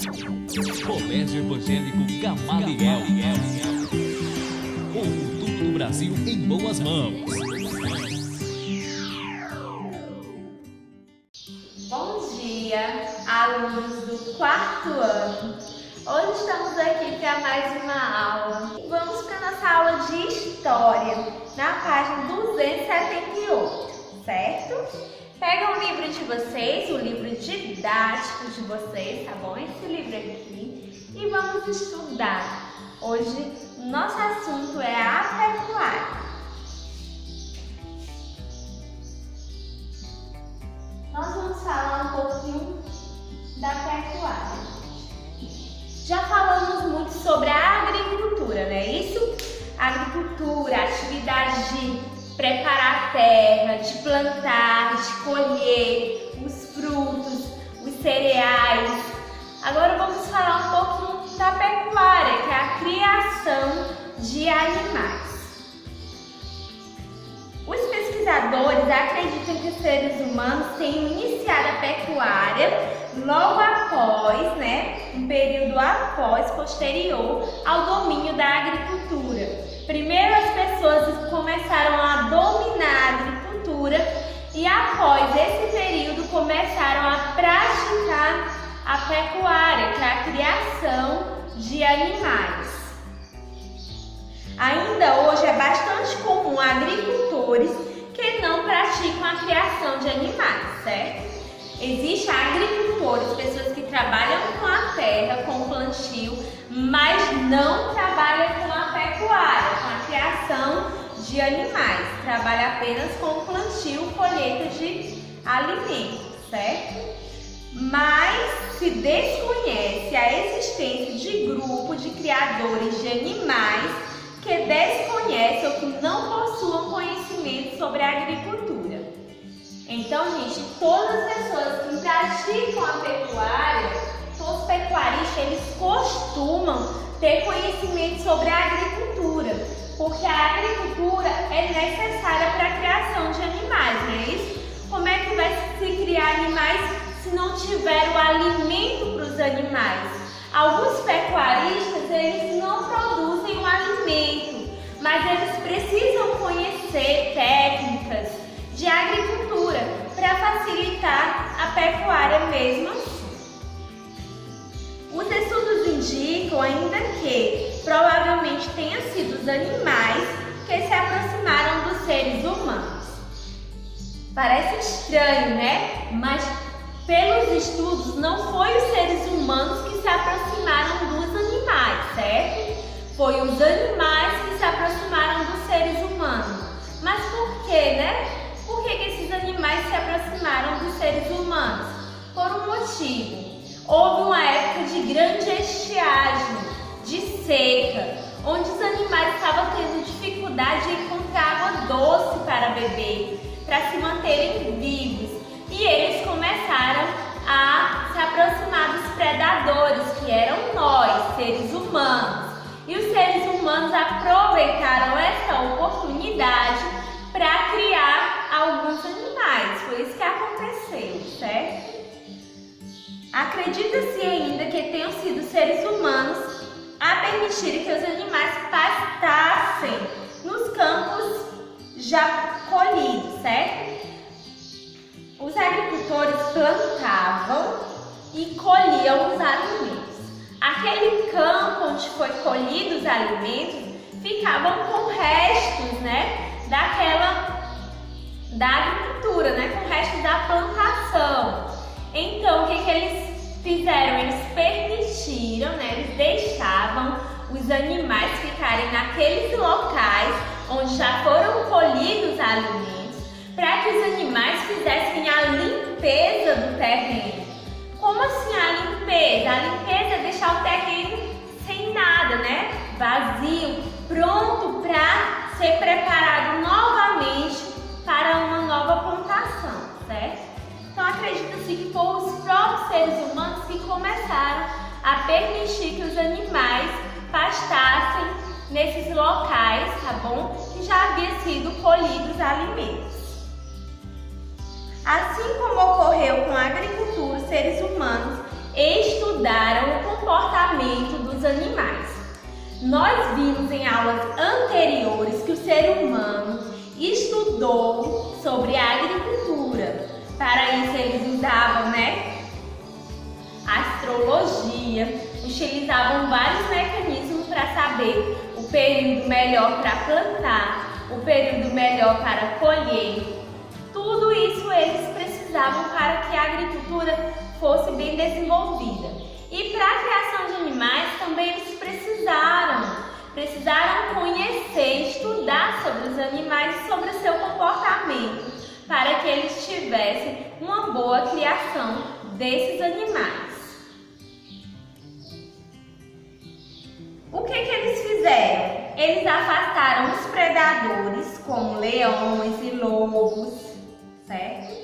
Colégio Evangélico Gamaliel. O futuro do Brasil em boas mãos. Bom dia, alunos do 4º ano. Hoje estamos aqui para mais uma aula. Vamos para a nossa aula de História, na página 278, certo? Pega o livro de vocês, o livro didático de vocês, tá bom? Esse livro aqui. E vamos estudar. Hoje, nosso assunto é a pecuária. Nós vamos falar um pouquinho da pecuária. Já falamos muito sobre a agricultura, não é isso? A agricultura, a atividade de preparar a terra, de plantar, de colher os frutos, os cereais. Agora vamos falar um pouquinho da pecuária, que é a criação de animais. Os pesquisadores acreditam que os seres humanos tenham iniciado a pecuária logo após, um período posterior ao domínio da agricultura. Primeiro as pessoas começaram a dominar a agricultura e após esse período começaram a praticar a pecuária, que é a criação de animais. Ainda hoje é bastante comum agricultores que não praticam a criação de animais, certo? Existem agricultores, pessoas que trabalham com a terra, com o plantio, mas não trabalham com a pecuária, com a criação de animais. Trabalham apenas com o plantio, colheita de alimentos, certo? Mas se desconhece a existência de grupo de criadores de animais que desconhecem ou que não possuam conhecimento sobre a agricultura. Então, gente, todas as pessoas que praticam a pecuária, todos os pecuaristas, eles costumam ter conhecimento sobre a agricultura, porque a agricultura é necessária para a criação de animais, não é isso? Como é que vai se criar animais se não tiver o alimento para os animais? Alguns pecuaristas, eles não produzem o alimento, mas eles precisam conhecer técnicas de agricultura para facilitar a pecuária mesmo assim. Os estudos indicam ainda que provavelmente tenham sido os animais que se aproximaram dos seres humanos. Parece estranho, né? Mas pelos estudos não foi os seres humanos que se aproximaram dos animais, certo? Foi os animais que se aproximaram dos seres humanos. Mas por quê, né? Por que esses animais se aproximaram dos seres humanos? Por um motivo. Houve uma época de grande estiagem, de seca, onde os animais estavam tendo dificuldade de encontrar água doce para beber, para se manterem vivos. E eles começaram a se aproximar dos predadores, que eram nós, seres humanos. E os seres humanos aproveitaram essa oportunidade para criar alguns animais. Foi isso que aconteceu, certo? Acredita-se ainda que tenham sido seres humanos a permitirem que os animais pastassem nos campos já colhidos, certo? Os agricultores plantavam e colhiam os alimentos. Aquele campo onde foi colhido os alimentos ficavam com restos, da agricultura, com restos da plantação. Então, o que eles fizeram? Eles permitiram, eles deixavam os animais ficarem naqueles locais onde já foram colhidos os alimentos, para que os animais fizessem a limpeza do terreno. Como assim a limpeza? A limpeza é deixar o terreno sem nada, vazio, pronto para ser preparado novamente para uma nova plantação, certo? Então acredita-se que foram os próprios seres humanos que começaram a permitir que os animais pastassem nesses locais, tá bom? Que já havia sido colhidos alimentos. Assim como ocorreu com a agricultura, os seres humanos estudaram comportamento dos animais. Nós vimos em aulas anteriores que o ser humano estudou sobre a agricultura. Para isso eles usavam, astrologia, utilizavam vários mecanismos para saber o período melhor para plantar, o período melhor para colher. Tudo isso eles precisavam para que a agricultura fosse bem desenvolvida. E para a criação de animais também eles precisaram conhecer, estudar sobre os animais e sobre o seu comportamento, para que eles tivessem uma boa criação desses animais. O que eles fizeram? Eles afastaram os predadores, como leões e lobos, certo?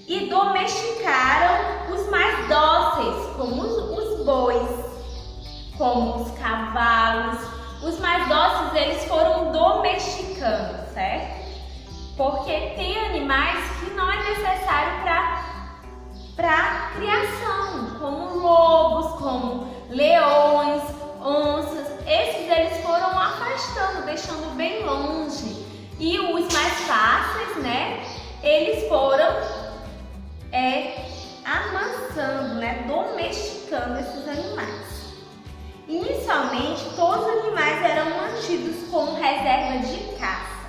E domesticaram os mais dóceis, como os bois, como os cavalos. Os mais dóceis eles foram domesticando, certo? Porque tem animais que não é necessário para criação, como lobos, como leões, onças. Esses eles foram afastando, deixando bem longe. E os mais fáceis, eles foram amansando, domesticando esses animais. Inicialmente, todos os animais eram mantidos como reserva de caça.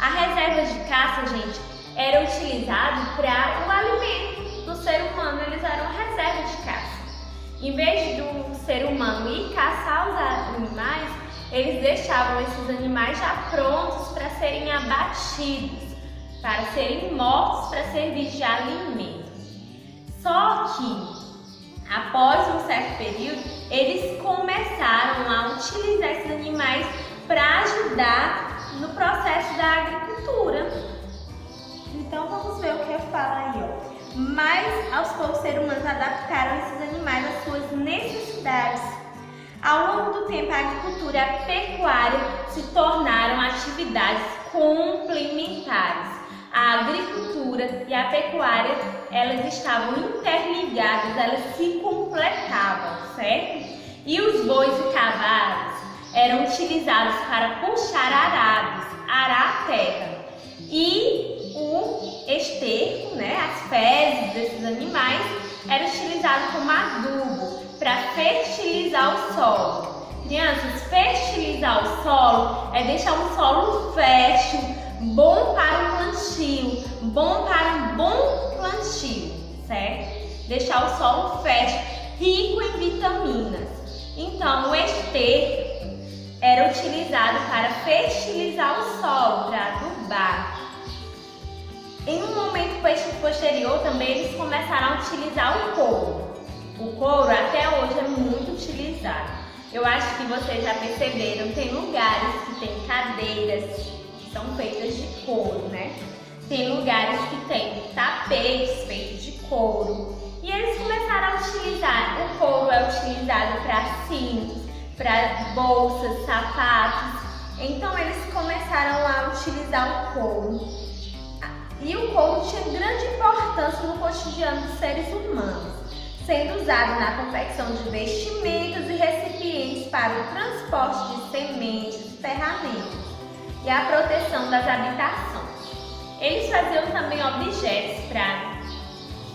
A reserva de caça, gente, era utilizada para o alimento do ser humano. Eles eram reserva de caça. Em vez do ser humano ir caçar os animais, eles deixavam esses animais já prontos para serem abatidos, para serem mortos, para servir de alimento. Só que, após um certo período, eles começaram a utilizar esses animais para ajudar no processo da agricultura. Então vamos ver o que fala aí, Mas aos poucos os seres humanos adaptaram esses animais às suas necessidades. Ao longo do tempo, a agricultura e a pecuária se tornaram atividades complementares. A agricultura e a pecuária, elas estavam interligadas, elas se completavam, certo? E os bois e cavalos eram utilizados para puxar arados, arar a terra. E o esterco, as fezes desses animais, era utilizado como adubo para fertilizar o solo. Crianças, fertilizar o solo é deixar um solo fértil, bom para o plantio, bom para um bom plantio, certo? Deixar o solo fértil, rico em vitaminas. Então, o esterco era utilizado para fertilizar o solo, para adubar. Em um momento posterior, também eles começaram a utilizar o couro. O couro até hoje é muito utilizado. Eu acho que vocês já perceberam, tem lugares que tem cadeiras que são feitas de couro, Tem lugares que tem tapetes feitos de couro. E eles começaram a utilizar. O couro é utilizado para cintos, para bolsas, sapatos. Então eles começaram a utilizar o couro. E o couro tinha grande importância no cotidiano dos seres humanos, sendo usado na confecção de vestimentas e recipientes para o transporte de sementes e ferramentas e a proteção das habitações. Eles faziam também objetos para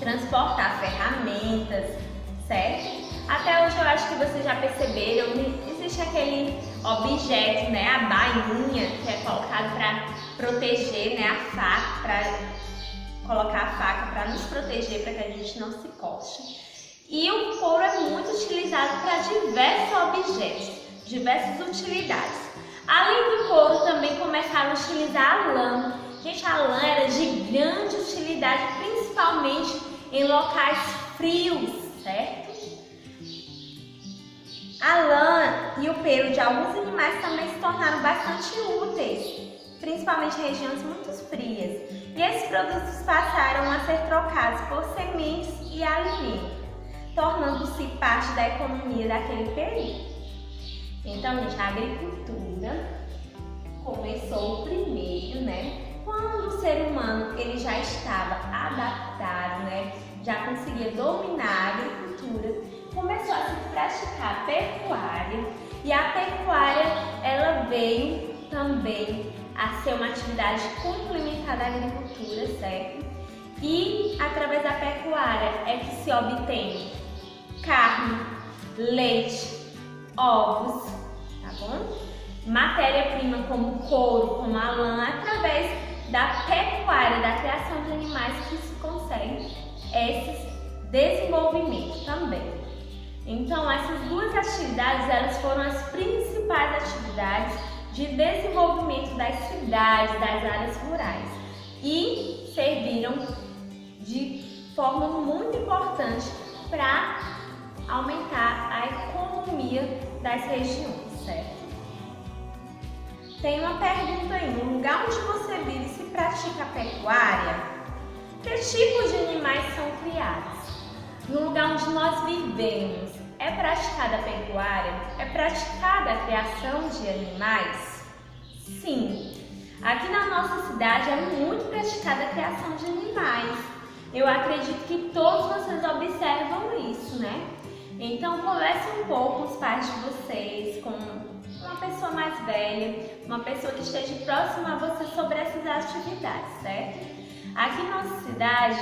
transportar ferramentas, certo? Até hoje eu acho que vocês já perceberam, existe aquele objeto, a bainha, que é colocado para proteger, a faca, para colocar a faca para nos proteger, para que a gente não se corte. E o couro é muito utilizado para diversos objetos, diversas utilidades. Além do couro, também começaram a utilizar a lã. Gente, a lã era de grande utilidade, principalmente em locais frios, certo? A lã e o pelo de alguns animais também se tornaram bastante úteis, principalmente em regiões muito frias. E esses produtos passaram a ser trocados por sementes e alimento, tornando-se parte da economia daquele período. Então, gente, a agricultura começou primeiro, quando o ser humano ele já estava adaptado, já conseguia dominar a agricultura, começou a se praticar E a pecuária, ela veio também a ser uma atividade complementar da agricultura, certo? E através da pecuária é que se obtém carne, leite, ovos, tá bom? Matéria-prima como couro, como a lã, através da pecuária, da criação de animais que se consegue esse desenvolvimento também. Então, essas duas atividades, elas foram as principais atividades de desenvolvimento das cidades, das áreas rurais e serviram de forma muito importante para aumentar a economia das regiões, certo? Tem uma pergunta aí, no lugar onde você vive se pratica a pecuária, que tipos de animais são criados? No lugar onde nós vivemos, é praticada a pecuária? É praticada a criação de animais? Sim. Aqui na nossa cidade é muito praticada a criação de animais. Eu acredito que todos vocês observam isso, né? Então converse um pouco com os pais de vocês, com uma pessoa mais velha, uma pessoa que esteja próxima a você sobre essas atividades, certo? Aqui na nossa cidade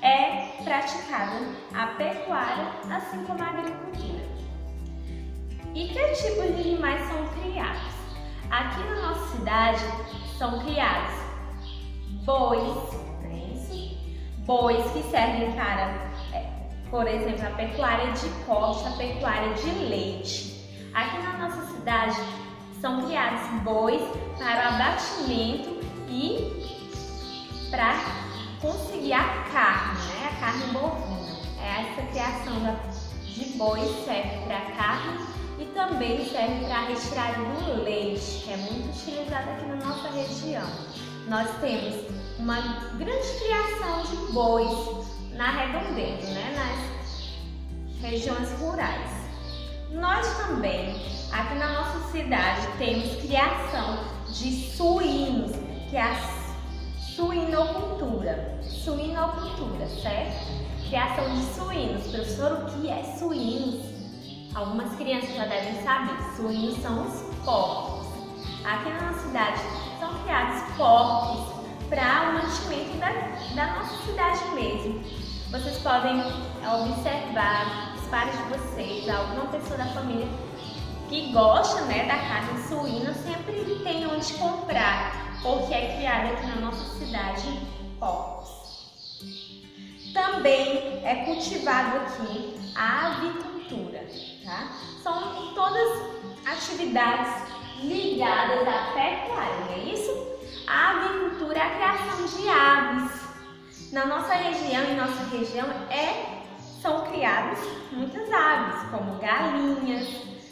é praticada a pecuária, assim como a agricultura. E que tipos de animais são criados? Aqui na nossa cidade são criados bois, não é isso? Bois que servem para, por exemplo, a pecuária de corte, a pecuária de leite. Aqui na nossa cidade são criados bois para o abatimento e para conseguir a carne, né? A carne bovina. Essa criação de bois serve para a carne e também serve para a retirada do leite, que é muito utilizado aqui na nossa região. Nós temos uma grande criação de bois na redondeza, né? Nas regiões rurais. Nós também, aqui na nossa cidade, temos criação de suínos, que é a suinocultura. Suinocultura, certo? Criação de suínos. Professor, o que é suínos? Algumas crianças já devem saber. Suínos são os porcos. Aqui na nossa cidade são criados porcos para o mantimento da nossa cidade mesmo. Vocês podem observar os pais de vocês, alguma pessoa da família que gosta, né, da carne suína, sempre tem onde comprar, porque é criada aqui na nossa cidade porcos. Também é cultivado aqui a avicultura, tá? São todas atividades ligadas à pecuária, não é isso? A avicultura é a criação de aves. Na nossa região, são criadas muitas aves, como galinhas.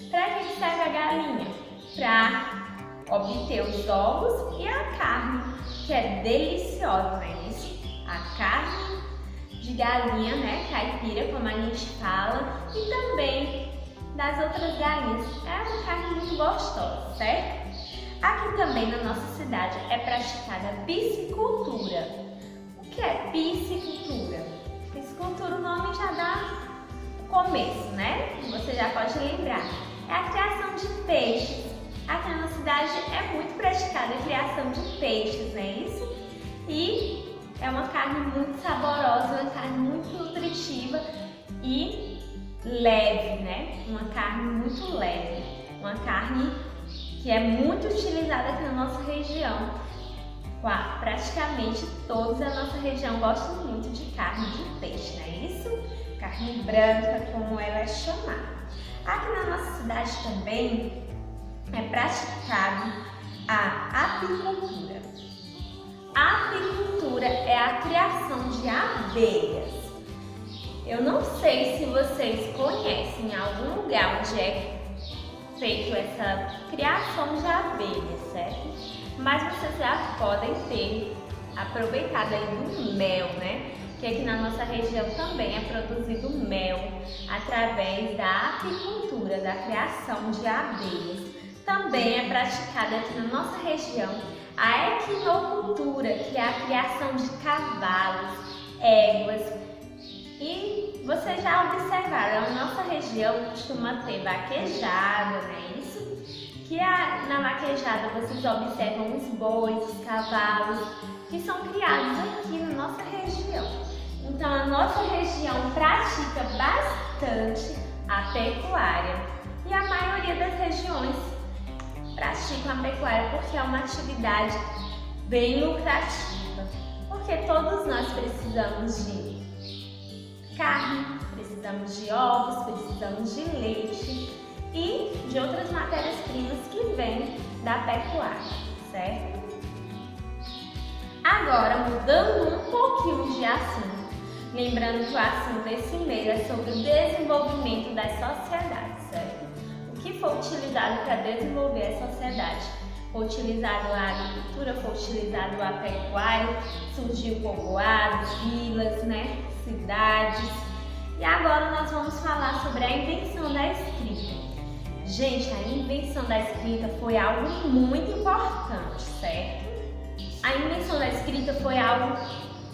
Para que serve a galinha? Para obter os ovos e a carne, que é deliciosa, não é isso? A carne de galinha, né, caipira, como a gente fala, e também das outras galinhas. É uma carne muito gostosa, certo? Aqui também na nossa cidade é praticada a piscicultura. O que é piscicultura? Piscicultura, o nome já dá o começo, né? Você já pode lembrar. É a criação de peixes. Aqui na nossa cidade é muito praticada a criação de peixes, não é isso? E é uma carne muito saborosa, uma carne muito nutritiva e leve, né? Uma carne muito leve, uma carne que é muito utilizada aqui na nossa região. Praticamente todos da nossa região gostam muito de carne de peixe, não é isso? Carne branca, como ela é chamada. Aqui na nossa cidade também é praticada a apicultura. A apicultura é a criação de abelhas. Eu não sei se vocês conhecem algum lugar onde é feito essa criação de abelhas, certo? Mas vocês já podem ter aproveitado aí do mel, né? Que aqui na nossa região também é produzido mel através da apicultura, da criação de abelhas. Também é praticada aqui na nossa região a equinocultura, que é a criação de cavalos, éguas e vocês já observaram, a nossa região costuma ter vaquejada, não é isso? Que na vaquejada vocês observam os bois, os cavalos, que são criados aqui na nossa região. Então a nossa região pratica bastante a pecuária. E a maioria das regiões praticam a pecuária porque é uma atividade bem lucrativa. Porque todos nós precisamos de carne, precisamos de ovos, precisamos de leite e de outras matérias-primas que vêm da pecuária, certo? Agora, mudando um pouquinho de assunto, lembrando que o assunto desse mês é sobre o desenvolvimento das sociedades, certo? O que foi utilizado para desenvolver a sociedade? Foi utilizado a agricultura, foi utilizado a pecuária, surgiu povoados, vilas, né? Cidades. E agora nós vamos falar sobre a invenção da escrita. Gente, a invenção da escrita foi algo muito importante, certo? A invenção da escrita foi algo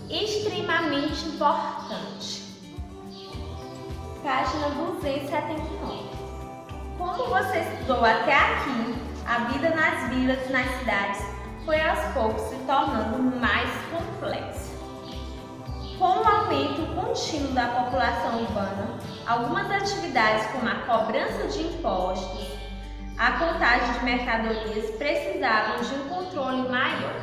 extremamente importante. Página 279. Como você estudou até aqui, a vida nas vilas e nas cidades foi aos poucos se tornando mais complexa. Com o aumento contínuo da população urbana, algumas atividades como a cobrança de impostos, a contagem de mercadorias precisavam de um controle maior.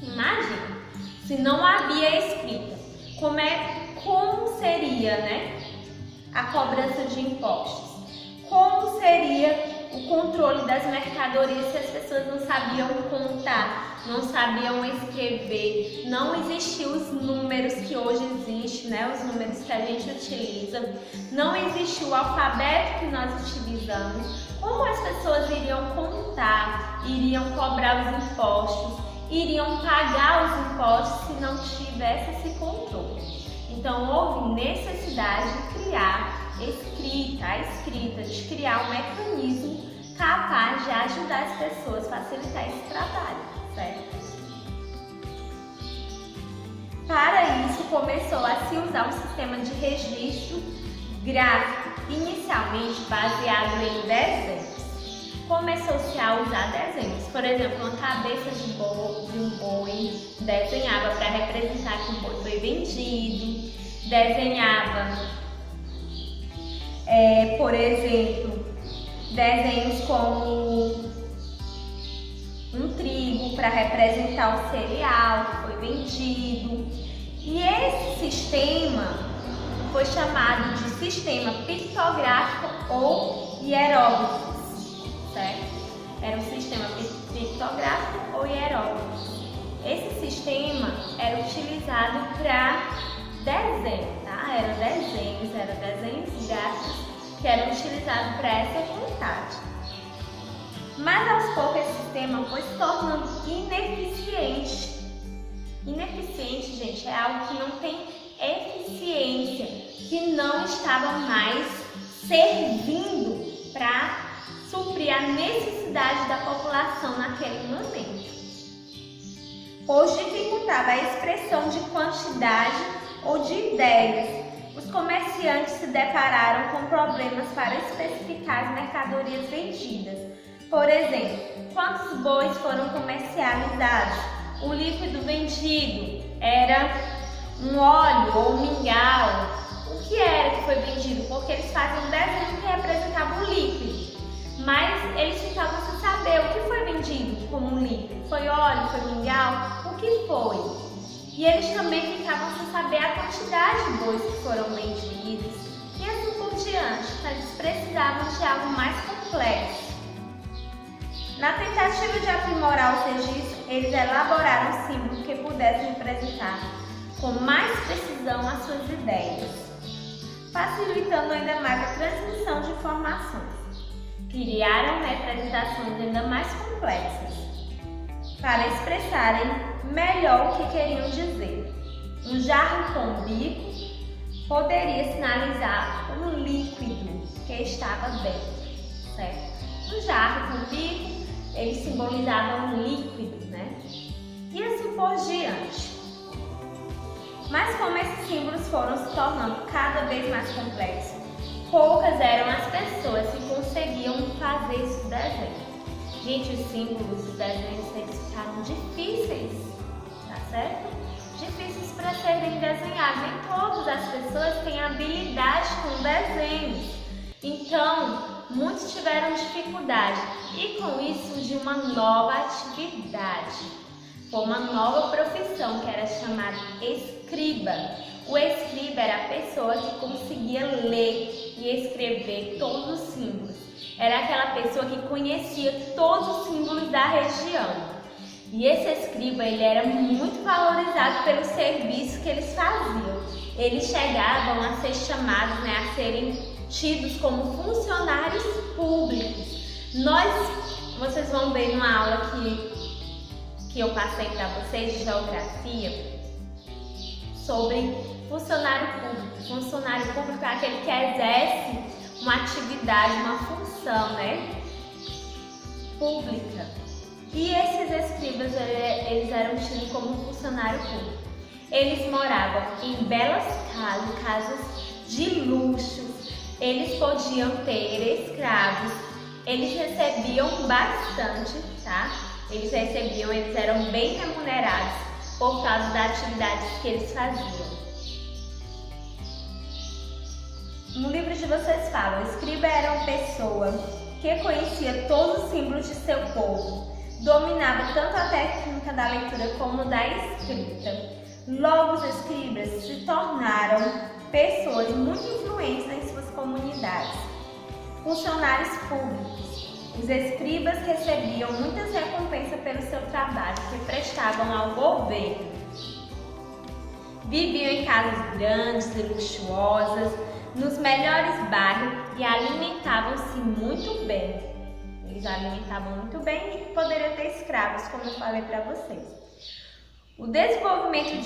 Imagina, se não havia escrita, como seria, né, a cobrança de impostos? Como seria o controle das mercadorias se as pessoas não sabiam contar, não sabiam escrever, não existiam os números que hoje existem, né? Os números que a gente utiliza, não existia o alfabeto que nós utilizamos. Como as pessoas iriam contar, iriam cobrar os impostos, iriam pagar os impostos se não tivesse esse controle? Então houve necessidade de criar a escrita, de criar um mecanismo capaz de ajudar as pessoas, facilitar esse trabalho, certo? Para isso, começou a se usar um sistema de registro gráfico, inicialmente baseado em desenhos. Começou-se a usar desenhos, por exemplo, uma cabeça de um boi, desenhava para representar que o boi foi vendido, desenhava por exemplo, desenhos como um trigo para representar o cereal que foi vendido. E esse sistema foi chamado de sistema pictográfico ou hieróglifos, certo? Era um sistema pictográfico ou hieróglifos. Esse sistema era utilizado para desenho, tá? Eram desenhos gráficos que eram utilizados para essa contagem. Mas aos poucos esse sistema foi se tornando ineficiente. Ineficiente, gente, é algo que não tem eficiência, que não estava mais servindo para suprir a necessidade da população naquele momento. Pois dificultava a expressão de quantidade ou de ideias. Os comerciantes se depararam com problemas para especificar as mercadorias vendidas. Por exemplo, quantos bois foram comercializados? O líquido vendido era um óleo ou mingau. O que era que foi vendido? Porque eles faziam um desenho que representava um líquido, mas eles ficavam sem saber o que foi vendido como um líquido. Foi óleo? Foi mingau? O que foi? E eles também ficavam sem saber a quantidade de bois que foram vendidos e assim por diante. Então, eles precisavam de algo mais complexo. Na tentativa de aprimorar os registros, eles elaboraram símbolos que pudessem representar com mais precisão as suas ideias, facilitando ainda mais a transmissão de informações. Criaram representações ainda mais complexas para expressarem melhor o que queriam dizer. Um jarro com bico poderia sinalizar um líquido que estava dentro, certo? Um jarro com bico, ele simbolizava um líquido, né? E assim por diante. Mas como esses símbolos foram se tornando cada vez mais complexos, poucas eram as pessoas que conseguiam fazer esses desenhos. Gente, os símbolos dos desenhos eles ficaram difíceis, tá certo? Difíceis para serem desenhados. Nem todas as pessoas têm habilidade com desenhos. Então, muitos tiveram dificuldade. E com isso surgiu uma nova atividade. Foi uma nova profissão que era chamada escriba. O escriba era a pessoa que conseguia ler e escrever todos os símbolos. Era aquela pessoa que conhecia todos os símbolos da região. E esse escriba ele era muito valorizado pelo serviço que eles faziam. Eles chegavam a ser chamados, a serem tidos como funcionários públicos. Vocês vão ver numa aula que eu passei para vocês de geografia sobre funcionário público. Funcionário público é aquele que exerce uma atividade, uma função, pública. E esses escribas, eles eram tidos como funcionário público. Eles moravam em belas casas de luxo, eles podiam ter escravos, eles recebiam bastante, tá? Eles eram bem remunerados por causa das atividades que eles faziam. No livro de vocês falam, o escriba era uma pessoa que conhecia todos os símbolos de seu povo, dominava tanto a técnica da leitura como da escrita. Logo, os escribas se tornaram pessoas muito influentes em suas comunidades. Funcionários públicos. Os escribas recebiam muitas recompensas pelo seu trabalho que prestavam ao governo. Viviam em casas grandes e luxuosas, nos melhores bairros e alimentavam-se muito bem. Eles alimentavam muito bem e poderiam ter escravos, como eu falei para vocês. O desenvolvimento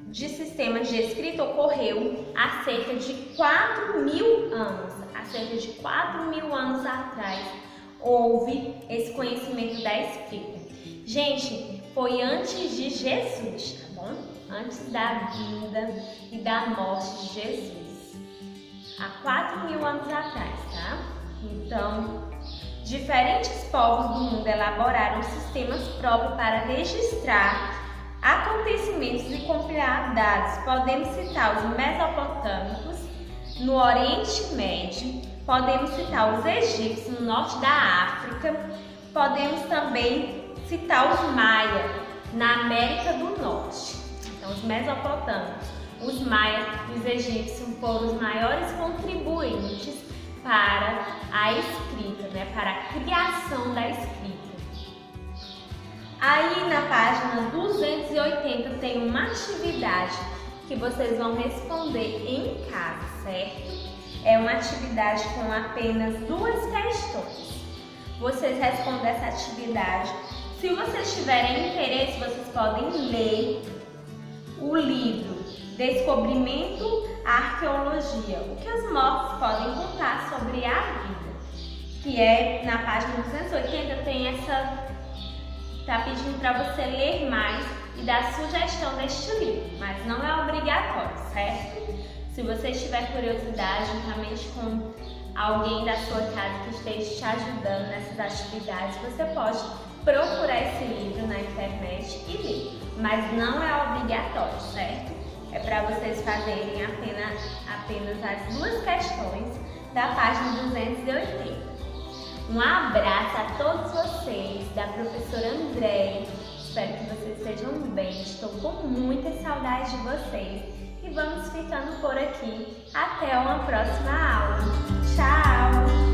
de sistema de escrita ocorreu há cerca de 4.000 anos. Há cerca de 4.000 anos atrás houve esse conhecimento da escrita. Gente, foi antes de Jesus, tá bom? Antes da vinda e da morte de Jesus. Há 4.000 anos atrás, tá? Então, diferentes povos do mundo elaboraram sistemas próprios para registrar acontecimentos e compilar dados. Podemos citar os mesopotâmicos no Oriente Médio, podemos citar os egípcios no norte da África, podemos também citar os maias na América do Norte. Então, os mesopotâmicos, os maias e os egípcios foram os maiores contribuintes para a escrita, para a criação da escrita. Aí na página 280 tem uma atividade que vocês vão responder em casa, certo? É uma atividade com apenas 2 questões. Vocês respondem essa atividade. Se vocês tiverem interesse, vocês podem ler o livro Descobrimento, Arqueologia, o que os mortos podem contar sobre a vida, que é na página 280 tem tá pedindo para você ler mais e dar sugestão deste livro, mas não é obrigatório, certo? Se você tiver curiosidade, juntamente com alguém da sua casa que esteja te ajudando nessas atividades, você pode procurar esse livro na internet e ler, mas não é obrigatório, certo? É para vocês fazerem apenas as 2 questões da página 280. Um abraço a todos vocês, da professora Andréia. Espero que vocês estejam bem. Estou com muita saudade de vocês. E vamos ficando por aqui. Até uma próxima aula. Tchau!